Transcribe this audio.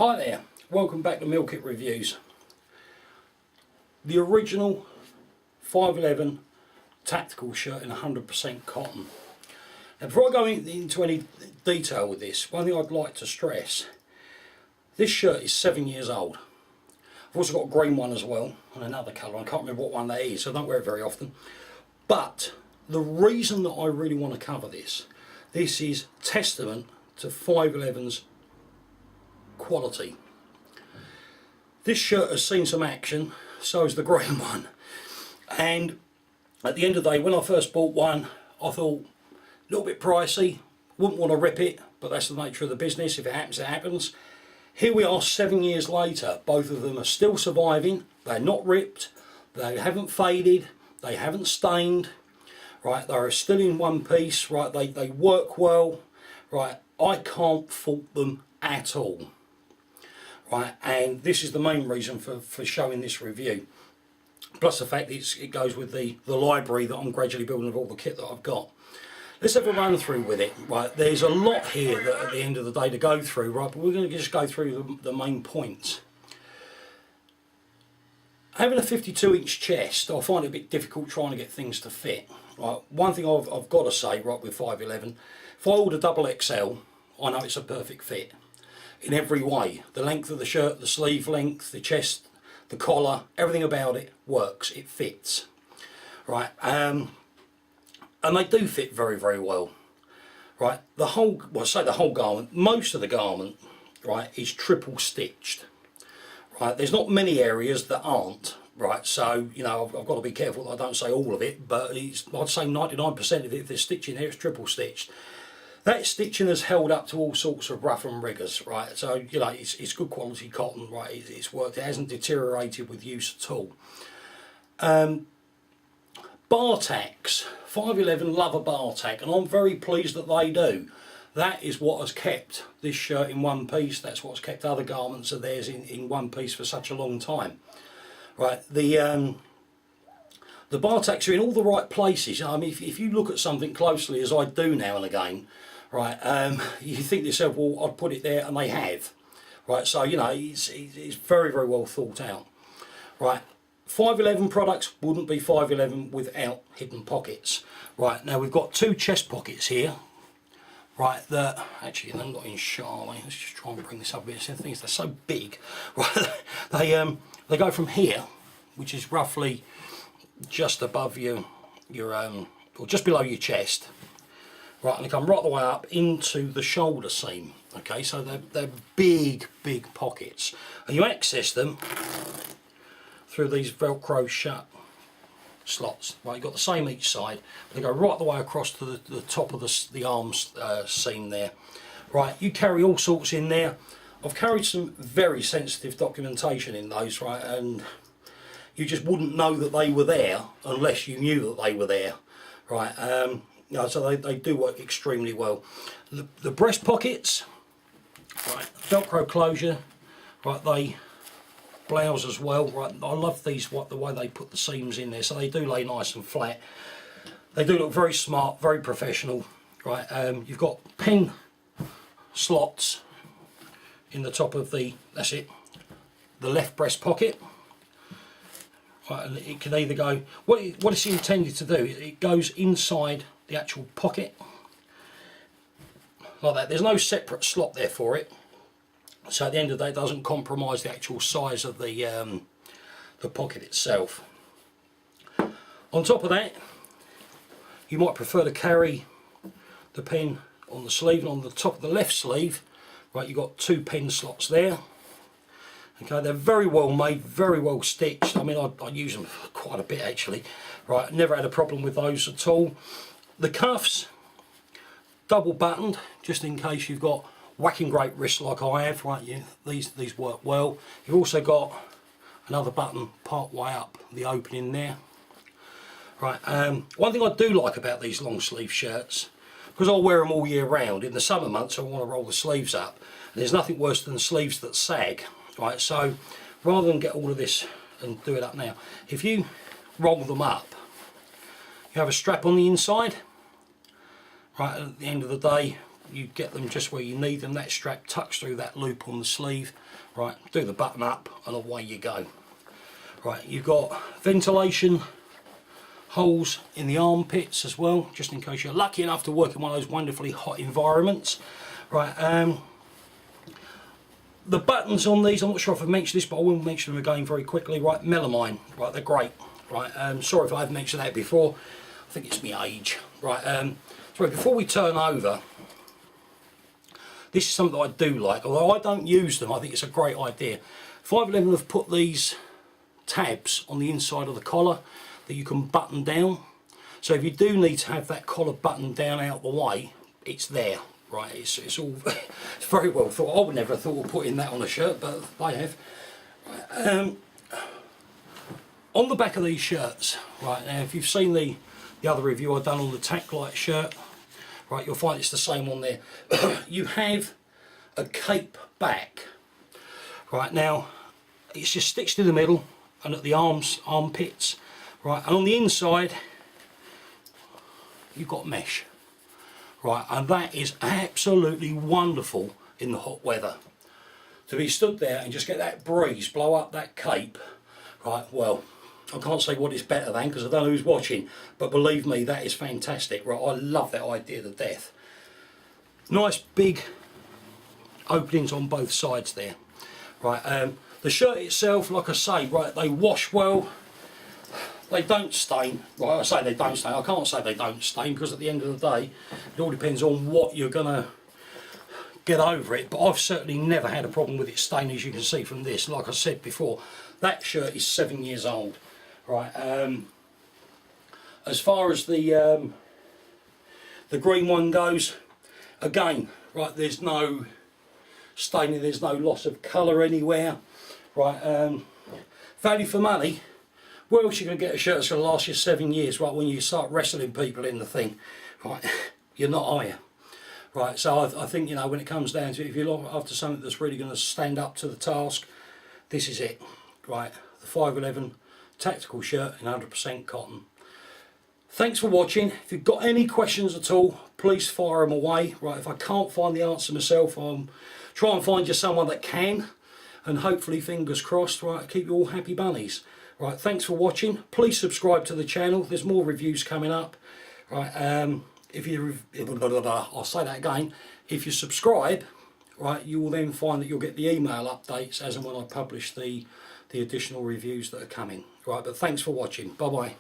Hi there, welcome back to Meal Kit Reviews. The original 511 tactical shirt in 100% cotton. Now before I go into any detail with this, one thing I'd like to stress, this shirt is 7 years old. I've also got a green one as well, and another colour, I can't remember what one that is, so I don't wear it very often. But the reason that I really want to cover this is testament to 511's quality. This shirt has seen some action, so has the green one, and at the end of the day, when I first bought one, I thought a little bit pricey, wouldn't want to rip it, but that's the nature of the business. If it happens, it happens. Here we are 7 years later, both of them are still surviving, they're not ripped, they haven't faded, they haven't stained, right, they are still in one piece, right, they work well, right, I can't fault them at all. Right, and this is the main reason for showing this review. Plus the fact it goes with the library that I'm gradually building of all the kit that I've got. Let's have a run through with it. Right, there's a lot here that at the end of the day to go through, right, but we're going to just go through the main points. Having a 52-inch chest, I find it a bit difficult trying to get things to fit. Right, one thing I've got to say, right, with 511, if I order double XL, I know it's a perfect fit. In every way, the length of the shirt, the sleeve length, the chest, the collar, everything about it works, it fits, right, and they do fit very, very well, right. The whole, well, I say the whole garment, most of the garment, right, is triple stitched, right. There's not many areas that aren't, right, so you know I've got to be careful that I don't say all of it, but I'd say 99% of it, if there's stitching there, it's triple stitched. That stitching has held up to all sorts of rough and rigours, right, so you know it's good quality cotton, right, it's worked, it hasn't deteriorated with use at all. Bar tacks, 511 love a bar tack, and I'm very pleased that they do. That is what has kept this shirt in one piece, that's what's kept other garments of theirs in one piece for such a long time. Right, the bar tacks are in all the right places. I mean, if you look at something closely, as I do now and again, right, you think to yourself, well, I'd put it there, and they have. Right, so, you know, it's very, very well thought out. Right, 511 products wouldn't be 511 without hidden pockets. Right, now we've got two chest pockets here. Right, that actually they're not in shot. Let's just try and bring this up a bit. The thing is, they're so big. Right, they go from here, which is roughly just above your or just below your chest, right, and they come right the way up into the shoulder seam. Okay, so they're big pockets, and you access them through these Velcro shut slots. Right, you've got the same each side. They go right the way across to the top of the arms seam there. Right, you carry all sorts in there. I've carried some very sensitive documentation in those, right, and you just wouldn't know that they were there unless you knew that they were there, right. You know, so they do work extremely well. The breast pockets, right, Velcro closure, right, they blouse as well, right. I love these, the way they put the seams in there, so they do lay nice and flat. They do look very smart, very professional, right. You've got pen slots in the top of the left breast pocket. Right, and it can either go, what it's intended to do, it goes inside the actual pocket like that. There's no separate slot there for it, so at the end of the day it doesn't compromise the actual size of the pocket itself. On top of that, you might prefer to carry the pen on the sleeve, and on the top of the left sleeve, right, you've got two pen slots there. Okay, they're very well made, very well stitched. I mean, I use them quite a bit actually. Right, never had a problem with those at all. The cuffs, double buttoned, just in case you've got whacking great wrists like I have. Right, yeah, these work well. You've also got another button part way up the opening there. Right, one thing I do like about these long sleeve shirts, because I'll wear them all year round. In the summer months, I want to roll the sleeves up, and there's nothing worse than sleeves that sag. Right, so rather than get all of this and do it up now, if you roll them up, you have a strap on the inside. Right, at the end of the day, you get them just where you need them. That strap tucks through that loop on the sleeve, right, do the button up and away you go. Right, you've got ventilation holes in the armpits as well, just in case you're lucky enough to work in one of those wonderfully hot environments. Right, the buttons on these, I'm not sure if I've mentioned this, but I will mention them again very quickly. Right, melamine, right, they're great. Right, sorry if I've mentioned that before, I think it's my age. Right, sorry, before we turn over, this is something that I do like, although I don't use them. I think it's a great idea. 511 have put these tabs on the inside of the collar that you can button down, so if you do need to have that collar buttoned down out the way, it's there. Right, it's all it's very well thought. I would never have thought of putting that on a shirt, but they have. On the back of these shirts, right, now if you've seen the other review I've done on the Taclite shirt, right, you'll find it's the same on there. You have a cape back, right, now it's just stitched in the middle and at the armpits, right, and on the inside you've got mesh, right, and that is absolutely wonderful in the hot weather. To be stood there and just get that breeze blow up that cape, right, well, I can't say what it's better than because I don't know who's watching, but believe me, that is fantastic. Right, I love that idea to death. Nice big openings on both sides there. Right, the shirt itself, like I say, right, they wash well. They don't stain. Right, I say they don't stain. I can't say they don't stain because at the end of the day, it all depends on what you're gonna get over it. But I've certainly never had a problem with it staining, as you can see from this. Like I said before, that shirt is 7 years old. Right, as far as the green one goes, again, right, there's no staining, there's no loss of colour anywhere. Right, value for money. Where else you going to get a shirt that's going to last you 7 years? Right, when you start wrestling people in the thing, right, you're not, are you? Right, so I think, you know, when it comes down to it, if you're after something that's really going to stand up to the task, this is it. Right, the 511 tactical shirt in 100% cotton. Thanks for watching. If you've got any questions at all, please fire them away. Right, if I can't find the answer myself, I'll try and find you someone that can, and hopefully, fingers crossed, right, keep you all happy bunnies. Right, thanks for watching. Please subscribe to the channel. There's more reviews coming up. Right, I'll say that again. If you subscribe, right, you will then find that you'll get the email updates as and when I publish the additional reviews that are coming. Right, but thanks for watching. Bye bye.